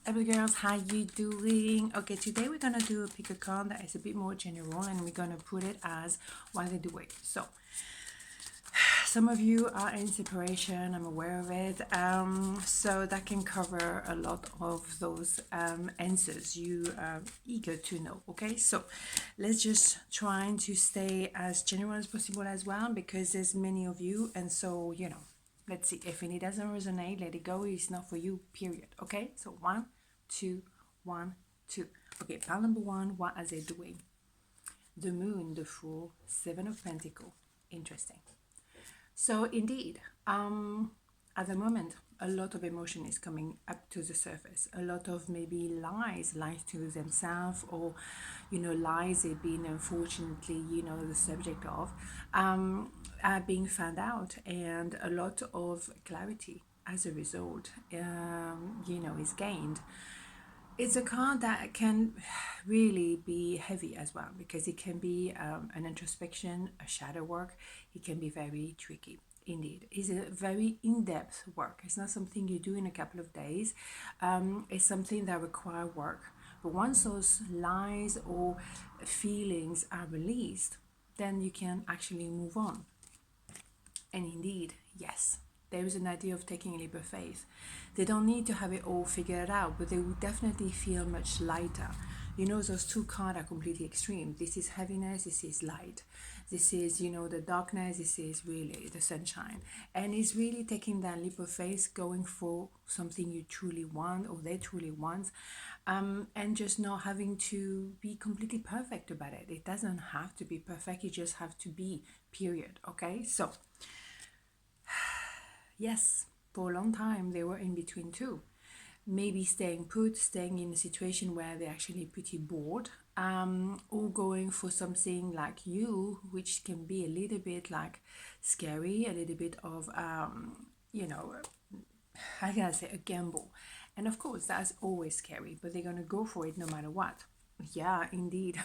Every girls, how you doing? Okay, today we're gonna do a pick a card that is a bit more general, and we're gonna put it as why they do it. So some of you are in separation, I'm aware of it, so that can cover a lot of those answers you are eager to know. Okay, so let's just try to stay as general as possible as well, because there's many of you, and so let's see. If it doesn't resonate, let it go. It's not for you, period. Okay, so 1 2 1 2. Okay, pile number 1, what are they doing? The moon, the fool, 7 of Pentacles. Interesting. So indeed, at the moment, a lot of emotion is coming up to the surface. A lot of maybe lies to themselves, or lies they've been unfortunately the subject of, are being found out, and a lot of clarity as a result is gained. It's a card that can really be heavy as well, because it can be an introspection, a shadow work. It can be very tricky. Indeed, it's a very in-depth work. It's not something you do in a couple of days. It's something that requires work. But once those lies or feelings are released, then you can actually move on. And indeed, yes, there is an idea of taking a leap of faith. They don't need to have it all figured out, but they will definitely feel much lighter. Those two cards are completely extreme. This is heaviness, this is light. This is, the darkness, this is really the sunshine. And it's really taking that leap of faith, going for something you truly want, or they truly want, and just not having to be completely perfect about it. It doesn't have to be perfect, you just have to be, period. Okay, so yes, for a long time they were in between too. Maybe staying put, staying in a situation where they're actually pretty bored, or going for something like you, which can be a little bit like scary, a little bit of, how can I say, a gamble. And of course, that's always scary, but they're going to go for it no matter what. Yeah, indeed.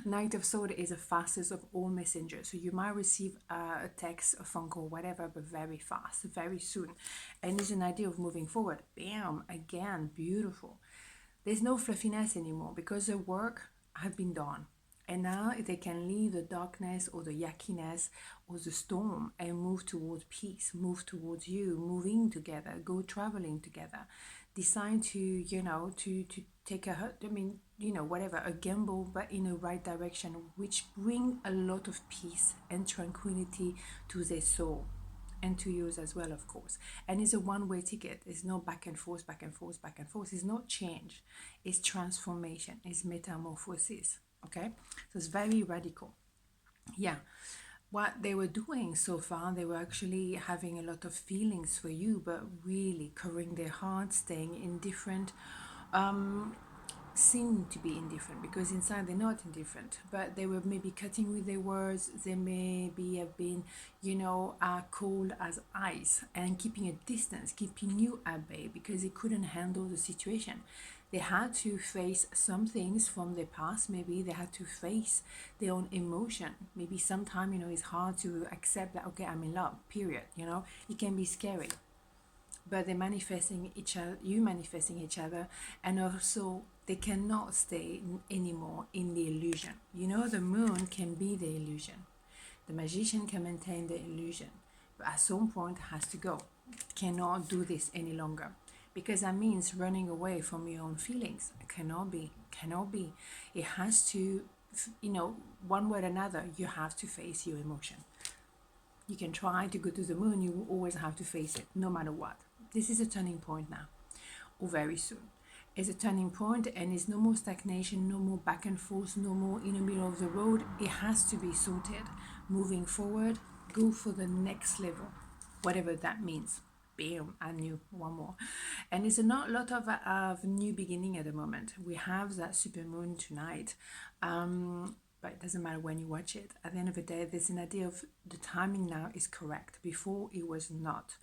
Knight of Sword is the fastest of all messengers. So you might receive a text, a phone call, whatever, but very fast, very soon. And it's an idea of moving forward. Bam, again, beautiful. There's no fluffiness anymore, because the work has been done. And now they can leave the darkness or the yuckiness or the storm and move towards peace, move towards you, moving together, go traveling together, decide to, to take whatever, a gamble, but in the right direction, which bring a lot of peace and tranquility to their soul. And to yours as well, of course. And it's a one-way ticket. It's no back and forth, back and forth, back and forth. It's not change. It's transformation. It's metamorphosis. Okay? So it's very radical. Yeah. What they were doing so far, they were actually having a lot of feelings for you, but really covering their hearts, staying indifferent, seem to be indifferent, because inside they're not indifferent, but they were maybe cutting with their words. They maybe have been cold as ice, and keeping a distance, keeping you at bay, because they couldn't handle the situation. They had to face some things from their past. Maybe they had to face their own emotion. Maybe sometimes it's hard to accept that, okay, I'm in love, period. It can be scary, but they're manifesting each other, you manifesting each other, and also they cannot stay anymore in the illusion. The moon can be the illusion. The magician can maintain the illusion, but at some point has to go. Cannot do this any longer, because that means running away from your own feelings. Cannot be. It has to, one way or another, you have to face your emotion. You can try to go to the moon, you will always have to face it, no matter what. This is a turning point now, or very soon. It's a turning point, and it's no more stagnation, no more back and forth, no more in the middle of the road. It has to be sorted. Moving forward, go for the next level, whatever that means. Bam, I knew one more. And it's not a lot of new beginning at the moment. We have that super moon tonight. But it doesn't matter when you watch it. At the end of the day, there's an idea of the timing now is correct. Before it was not.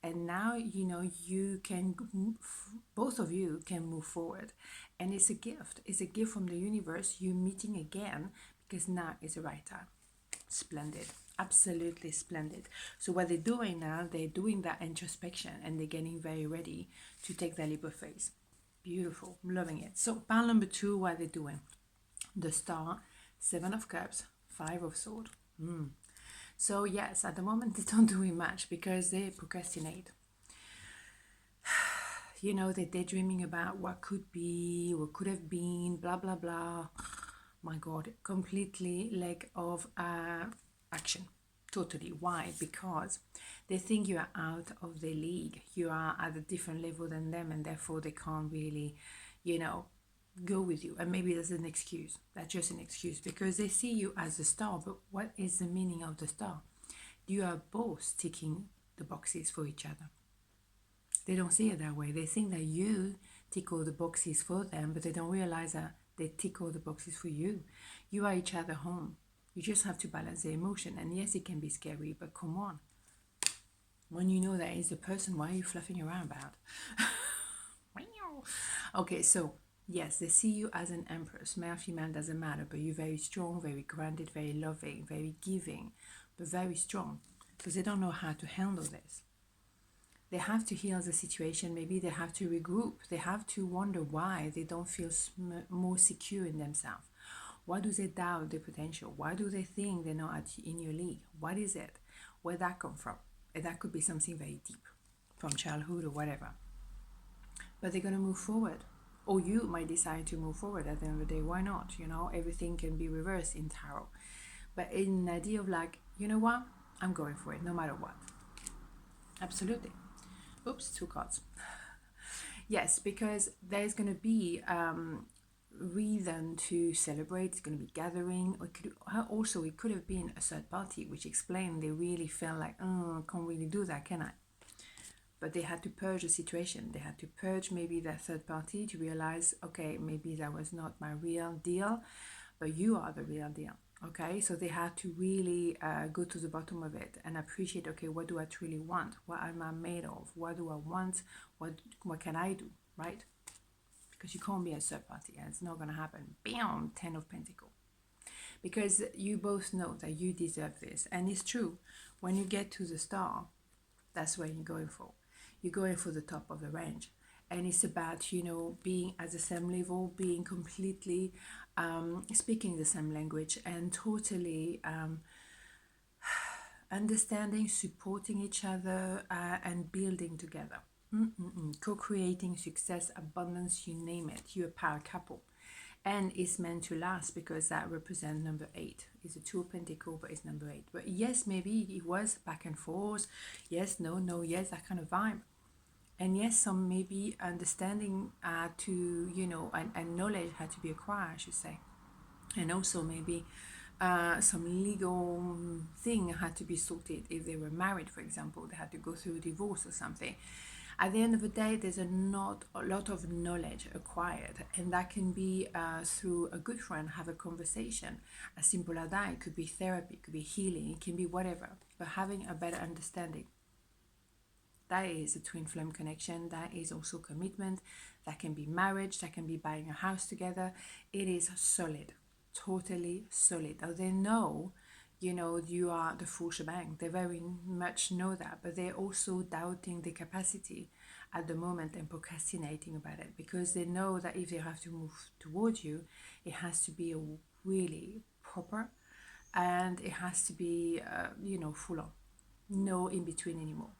And now, you can, both of you can move forward. And it's a gift. It's a gift from the universe. You meeting again, because now is the right time. Splendid. Absolutely splendid. So what they're doing now, they're doing that introspection, and they're getting very ready to take that leap of faith. Beautiful. I'm loving it. So pile number 2, what are they doing? The Star, 7 of Cups, 5 of Swords. So yes, at the moment they don't do much because they procrastinate. You know, they're daydreaming about what could be, what could have been, blah, blah, blah. My God, completely lack of action. Totally. Why? Because they think you are out of their league. You are at a different level than them, and therefore they can't really, you know, go with you. And maybe that's an excuse. That's just an excuse because they see you as a star. But what is the meaning of the star? You are both ticking the boxes for each other. They don't see it that way. They think that you tick all the boxes for them, but they don't realize that they tick all the boxes for you. You are each other home. You just have to balance the emotion. And yes, it can be scary, but come on. When you know that is the person, why are you fluffing around about? Okay, so yes, they see you as an empress. Male, female, doesn't matter, but you're very strong, very grounded, very loving, very giving, but very strong because they don't know how to handle this. They have to heal the situation. Maybe they have to regroup. They have to wonder why they don't feel more secure in themselves. Why do they doubt their potential? Why do they think they're not in your league? What is it? Where that come from? And that could be something very deep from childhood or whatever. But they're going to move forward. Or you might decide to move forward at the end of the day. Why not? You know, everything can be reversed in tarot. But in the idea of like, you know what? I'm going for it no matter what. Absolutely. Oops, 2 cards. Yes, because there's going to be reason to celebrate. It's going to be gathering. Or it could have been a third party, which explained they really felt like, oh, I can't really do that, can I? But they had to purge the situation. They had to purge maybe that third party to realize, okay, maybe that was not my real deal, but you are the real deal. Okay, so they had to really go to the bottom of it and appreciate, okay, what do I truly want? What am I made of? What do I want? What can I do, right? Because you can't be a third party and it's not going to happen. Bam, 10 of Pentacles. Because you both know that you deserve this. And it's true, when you get to the star, that's where you're going for. You're going for the top of the range. And it's about, you know, being at the same level, being completely speaking the same language and totally understanding, supporting each other and building together. Co-creating success, abundance, you name it. You're a power couple. And it's meant to last because that represents number 8. It's a 2 of Pentacles, but it's number 8. But yes, maybe it was back and forth. Yes, no, yes, that kind of vibe. And yes, some maybe understanding to, you know, and knowledge had to be acquired, I should say. And also maybe some legal thing had to be sorted. If they were married, for example, they had to go through a divorce or something. At the end of the day, there's a lot of knowledge acquired, and that can be through a good friend, have a conversation. As simple as that, it could be therapy, it could be healing, it can be whatever. But having a better understanding. That is a twin flame connection. That is also commitment. That can be marriage. That can be buying a house together. It is solid, totally solid. Now they know, you know, you are the full shebang. They very much know that, but they're also doubting the capacity at the moment and procrastinating about it because they know that if they have to move towards you, it has to be a really proper, and it has to be, you know, full on. No in between anymore.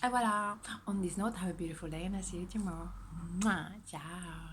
And voila, on this note, have a beautiful day and I'll see you tomorrow. Mwah, ciao.